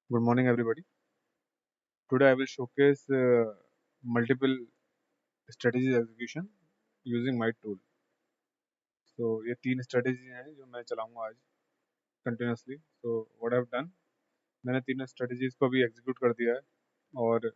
Good morning, everybody. Today I will showcase multiple strategies execution using my tool. So ये तीन strategy हैं जो मैं चलाऊंगा आज continuously. So what I've done, मैंने तीनों strategies को भी execute कर दिया है और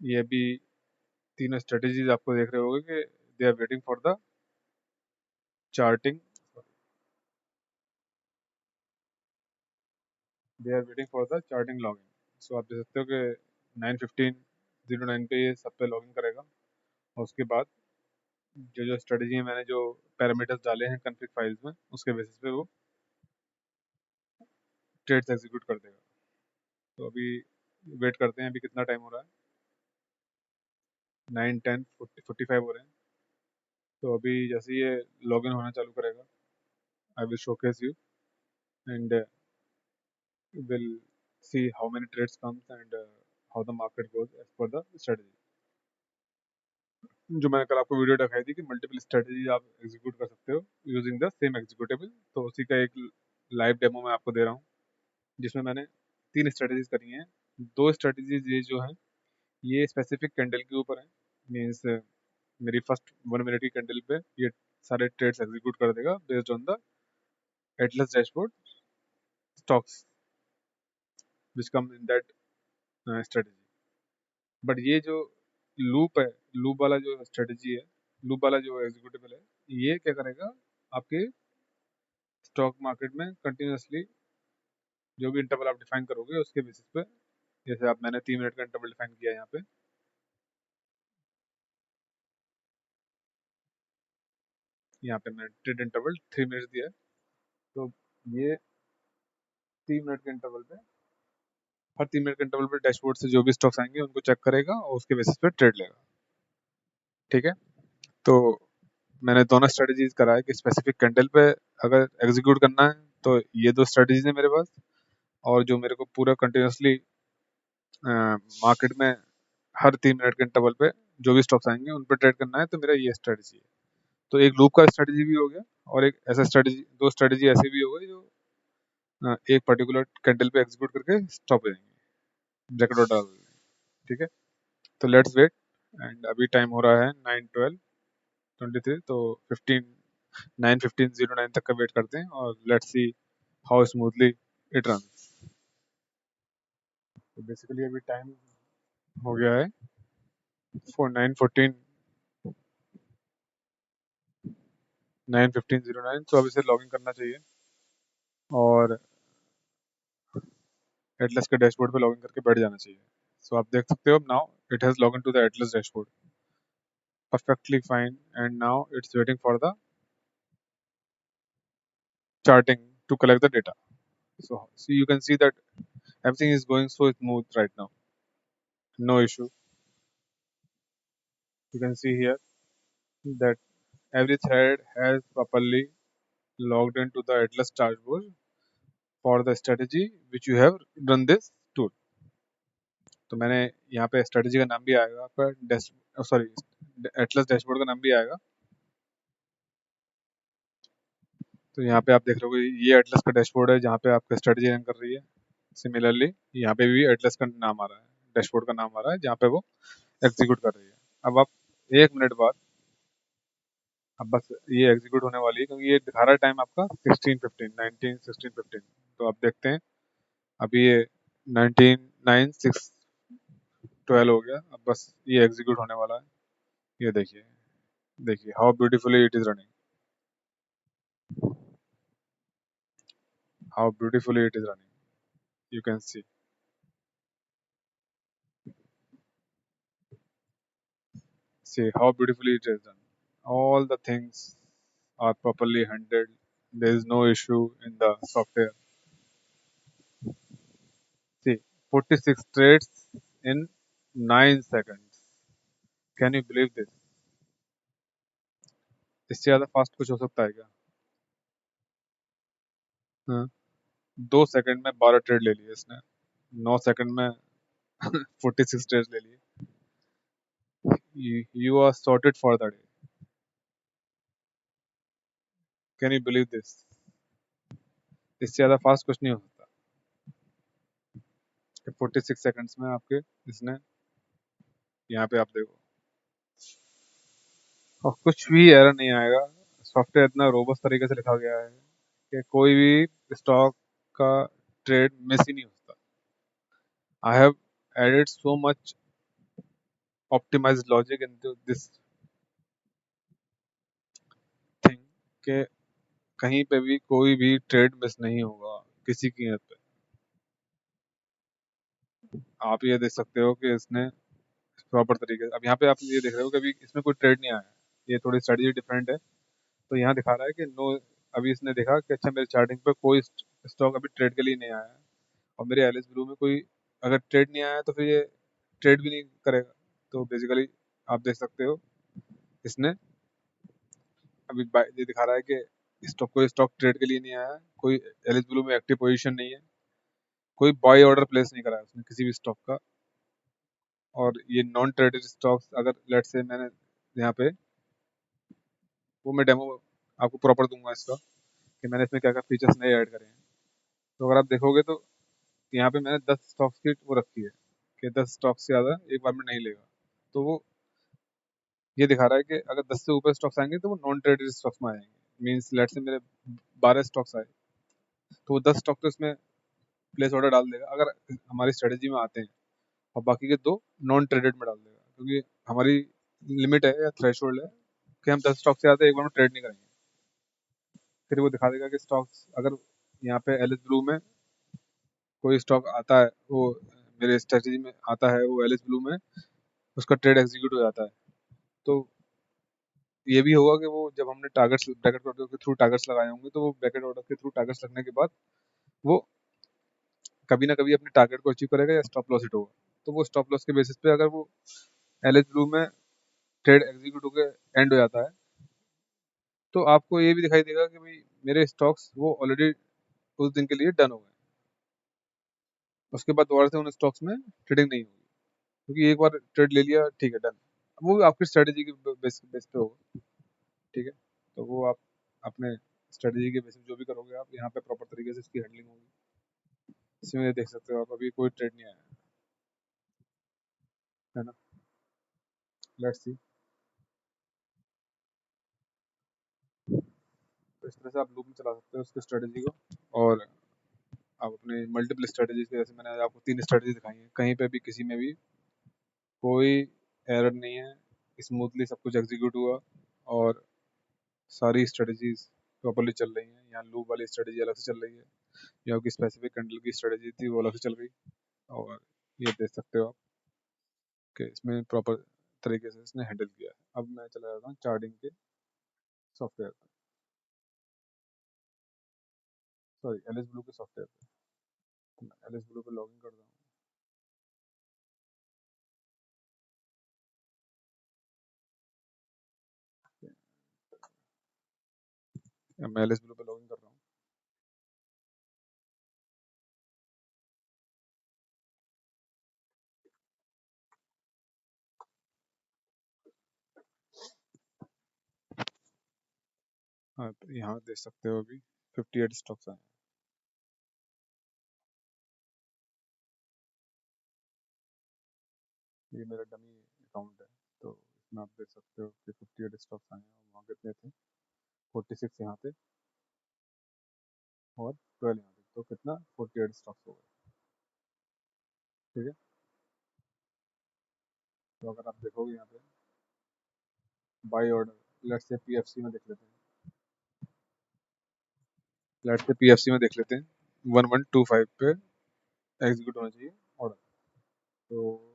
ये भी तीनों strategies आपको देख रहे होगे कि they are waiting for the charting. They are waiting for the charting login. So आप देख सकते हो कि 9:15:09 पे ये सब पे लॉगिन करेगा और उसके बाद जो स्ट्रेटजी है मैंने जो पैरामीटर्स डाले हैं कॉन्फ़िग फाइल्स में उसके बेसिस पे वो ट्रेड्स एग्जीक्यूट कर देगा। तो अभी वेट करते हैं, अभी कितना टाइम हो रहा है, 9:10:45 हो रहे हैं। तो अभी जैसे ये लॉगिन होना चालू करेगा, I will showcase you and will see how many trades comes and how the market goes as per the strategy. जो मैंने कल आपको वीडियो दिखाई थी कि मल्टीपल स्ट्रेटजी आप एग्जीक्यूट कर सकते हो यूजिंग द सेम एग्जीक्यूटेबल, तो उसी का एक लाइव डेमो मैं आपको दे रहा हूँ जिसमें मैंने तीन स्ट्रेटजीज करी हैं। दो स्ट्रेटजीज ये जो है ये स्पेसिफिक कैंडल के ऊपर है, मीन्स मेरी फर्स्ट 1 मिनट की कैंडल पे ये सारे ट्रेड्स एग्जीक्यूट कर देगा based on the Atlas dashboard stocks which come in that strategy. But ये जो लूप है, लूप वाला जो स्ट्रेटजी है, लूप वाला जो एग्जीक्यूटेबल है, ये क्या करेगा आपके स्टॉक मार्केट में कंटिन्यूसली जो भी इंटरवल आप डिफाइन करोगे उसके बेसिस पे, जैसे आप मैंने 3 मिनट का इंटरवल डिफाइन किया है यहाँ पे मैंने ट्रेड इंटरवल 3 मिनट दिया है। तो ये 3 मिनट के इंटरवल पे, हर 3 मिनट के इंटरवल पे डैशबोर्ड से जो भी स्टॉक्स आएंगे उनको चेक करेगा और उसके बेसिस पे ट्रेड लेगा। ठीक है, तो मैंने दोनों स्ट्रेटजीज करा है कि स्पेसिफिक कैंडल पे अगर एग्जीक्यूट करना है तो ये दो स्ट्रेटजीज है मेरे पास, और जो मेरे को पूरा कंटिन्यूसली मार्केट में हर 3 मिनट के इंटरवल पे जो भी स्टॉक्स आएंगे उन पर ट्रेड करना है, तो मेरा ये स्ट्रेटजी है। तो एक लूप का स्ट्रेटजी भी हो गया और एक ऐसा स्ट्रेटजी, दो स्ट्रेटजी ऐसे भी हो गई जो एक पर्टिकुलर कैंडल पे एग्जीक्यूट करके स्टॉप हो जाएंगे, ब्रैकेट ऑर्डर डाल देंगे। ठीक है, तो लेट्स वेट एंड अभी टाइम हो रहा है 9:12:23, तो 9:15:09 तक का वेट करते हैं और let's see how smoothly it run. तो बेसिकली अभी टाइम हो गया है 9:15:09, तो अब इसे लॉगिन करना चाहिए और एटलस के डैशबोर्ड पे लॉगिन करके बैठ जाना चाहिए। सो आप देख सकते हो now it has login to the Atlas dashboard perfectly fine, and now it's waiting for the charting to collect the data. So you can see that everything is going so smooth right now, no issue. You can see here that every thread has properly logged into the Atlas dashboard for the strategy which you have run this tool. तो मैंने यहाँ पे strategy का नाम भी आएगा आपका, sorry Atlas dashboard का नाम भी आएगा। तो यहाँ पे आप देख रहे हो ये एटलस का डैशबोर्ड है जहाँ पे आपका स्ट्रेटजी रन कर रही है। सिमिलरली यहाँ पे भी एटलस का नाम आ रहा है, डैशबोर्ड का नाम आ रहा है जहाँ पे वो एग्जीक्यूट कर रही है। अब आप 1 मिनट बाद, अब बस ये एग्जीक्यूट होने वाली है क्योंकि ये दिखा रहा है टाइम आपका 16:15 तो आप देखते हैं अभी ये 19:09:12 हो गया। अब बस ये एग्जीक्यूट होने वाला है। ये देखिए, देखिए how beautifully it is running, how beautifully it is running, you can see how beautifully it is done. All the things are properly handled. There is no issue in the software. See, 46 trades in 9 seconds. Can you believe this? इससे ज़्यादा fast कुछ हो सकता है क्या? हाँ? 2 second में 12 trade ले लिए इसने, 9 सेकंड में 46 ट्रेड ले लिए। You are sorted for the day. Can you believe this? इससे ज़्यादा फास्ट कुछ नहीं हो सकता। 46 सेकंड्स में आपके इसने, यहाँ पे आप देखो, और कुछ भी एरर नहीं आएगा। सॉफ्टवेयर इतना रोबस्ट तरीके से लिखा गया है कि कोई भी स्टॉक का ट्रेड मिस ही नहीं होता। I have added so much optimised logic into this thing कि कहीं पे भी कोई भी ट्रेड मिस नहीं होगा किसी कीमत पे। आप ये देख सकते हो कि इसने प्रॉपर तरीके से, अब यहाँ पे आप ये देख रहे हो कि अभी इसमें कोई ट्रेड नहीं आया है, ये थोड़ी स्ट्रेटजी डिफरेंट है। तो यहाँ दिखा रहा है कि नो, अभी इसने देखा कि अच्छा मेरे चार्टिंग पे कोई स्टॉक अभी ट्रेड के लिए नहीं आया है, और मेरे एलिस ब्लू में कोई अगर ट्रेड नहीं आया है तो फिर ये ट्रेड भी नहीं करेगा। तो बेसिकली आप देख सकते हो इसने अभी ये दिखा रहा है कि स्टॉक, कोई स्टॉक ट्रेड के लिए नहीं आया है, कोई एलिस ब्लू में एक्टिव पोजीशन नहीं है, कोई बाय ऑर्डर प्लेस नहीं करा है उसने किसी भी स्टॉक का। और ये नॉन ट्रेडेड स्टॉक्स, अगर लेट से मैंने यहाँ पे, वो मैं डेमो आपको प्रॉपर दूंगा इसका कि मैंने इसमें क्या क्या फीचर्स नए ऐड करे हैं। तो अगर आप देखोगे तो यहाँ पे मैंने 10 स्टॉक्स की वो रखी है कि 10 स्टॉक्स से ज़्यादा एक बार में नहीं लेगा। तो वो ये दिखा रहा है कि अगर 10 से ऊपर स्टॉक्स आएंगे तो वो नॉन ट्रेडेड स्टॉक्स में आएंगे। मीन्स लेट से मेरे 12 स्टॉक्स आए तो वो 10 स्टॉक तो इसमें प्लेस ऑर्डर डाल देगा अगर हमारी स्ट्रेटेजी में आते हैं, और बाकी के दो नॉन ट्रेडेड में डाल देगा, क्योंकि हमारी लिमिट है या थ्रेशोल्ड है कि हम 10 स्टॉक से ज़्यादा एक बार में ट्रेड नहीं करेंगे। फिर वो दिखा देगा कि स्टॉक्स अगर यहाँ पे एलिस ब्लू में कोई स्टॉक आता है, वो मेरे स्ट्रेटजी में आता है, वो एलिस ब्लू में उसका ट्रेड एग्जीक्यूट हो जाता है। तो ये भी होगा कि वो जब हमने टारगेट्स ब्रैकेट ऑर्डर के थ्रू टारगेट्स लगाए होंगे तो वो ब्रैकेट ऑर्डर के थ्रू टारगेट्स लगने के बाद वो कभी ना कभी अपने टारगेट को अचीव करेगा या स्टॉप लॉस हिट होगा। तो वो स्टॉप लॉस के बेसिस पे अगर वो एलिस ब्लू में ट्रेड एग्जीक्यूट होकर एंड हो जाता है तो आपको ये भी दिखाई देगा कि भाई मेरे स्टॉक्स वो ऑलरेडी उस दिन के लिए डन हो गए, उसके बाद दोबारा से उन स्टॉक्स में ट्रेडिंग नहीं होगी, क्योंकि एक बार ट्रेड ले लिया ठीक है डन। वो भी आपकी स्ट्रेटेजी के बेस पे होगा, ठीक है। तो वो आप अपने स्ट्रेटेजी के बेसिस जो भी करोगे आप यहाँ पे प्रॉपर तरीके से इसकी हैंडलिंग होगी। इसमें देख सकते हो आप अभी कोई ट्रेड नहीं आया है ना। Let's see. तो इस तरह से आप लूप में चला सकते हो उसकी स्ट्रेटेजी को, और आप अपने मल्टीपल स्ट्रेटेजीज के, जैसे मैंने आपको 3 स्ट्रेटेजी दिखाई है, कहीं पे भी किसी में भी कोई एरर नहीं है, स्मूथली सब कुछ एग्जीक्यूट हुआ और सारी स्ट्रेटजीज प्रॉपरली चल रही हैं। यहाँ लूप वाली स्ट्रेटजी अलग से चल रही है, यहाँ की स्पेसिफिक कैंडल की स्ट्रेटजी थी वो अलग से चल गई, और ये देख सकते हो आप कि इसमें प्रॉपर तरीके से इसने हैंडल किया है। अब मैं चला जाता हूँ चार्टिंग के सॉफ्टवेयर पर, सॉरी एल एस ब्लू के सॉफ्टवेयर पर। तो मैं एल एस ब्लू पर लॉग इन करता हूँ, मैं एल एस ब्लू पर लॉग इन कर रहा हूँ। हाँ तो यहाँ देख सकते हो अभी 58 स्टॉक्स आए हैं। ये मेरा डमी अकाउंट है, तो इसमें आप देख सकते हो कि 58 स्टॉक्स आए हैं, और वहाँ कितने थे, 46 यहाँ थे और 12 यहाँ थे, तो कितना 48 स्टॉक्स हो गए, ठीक है। तो अगर आप देखोगे यहाँ पे by order, let's say PFC में देख लेते हैं, लेट्स से पीएफसी में देख लेते हैं 1125 पे एग्जीक्यूट होना चाहिए ऑर्डर। तो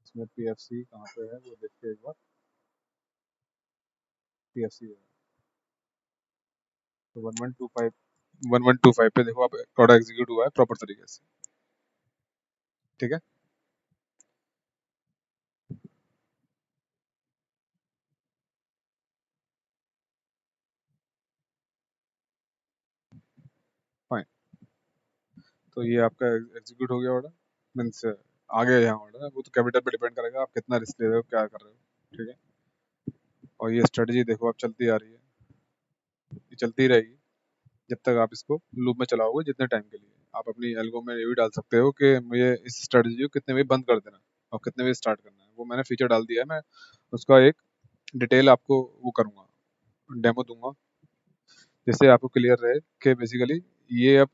इसमें पीएफसी कहाँ पे है वो देखते हैं एक बार। पीएफसी है तो 1125 पे देखो आप, ऑर्डर एग्जीक्यूट हुआ है प्रॉपर तरीके से, ठीक है। फाइन, तो ये आपका एग्जीक्यूट हो गया ऑर्डर, मीन्स आ गया यहाँ ऑर्डर। वो तो कैपिटल पे डिपेंड करेगा आप कितना रिस्क ले रहे हो, क्या कर रहे हो, ठीक है। और ये स्ट्रेटजी देखो आप चलती आ रही है, ये चलती रहेगी जब तक आप इसको लूप में चलाओगे जितने टाइम के लिए। आप अपनी एल्गो में ये भी डाल सकते हो कि मुझे इस स्ट्रेटजी को कितने बजे बंद कर देना है और कितने बजे स्टार्ट करना है। वो मैंने फीचर डाल दिया है। मैं उसका एक डिटेल आपको वो करूँगा, डेमो दूंगा, जिससे आपको क्लियर रहे कि बेसिकली ये अब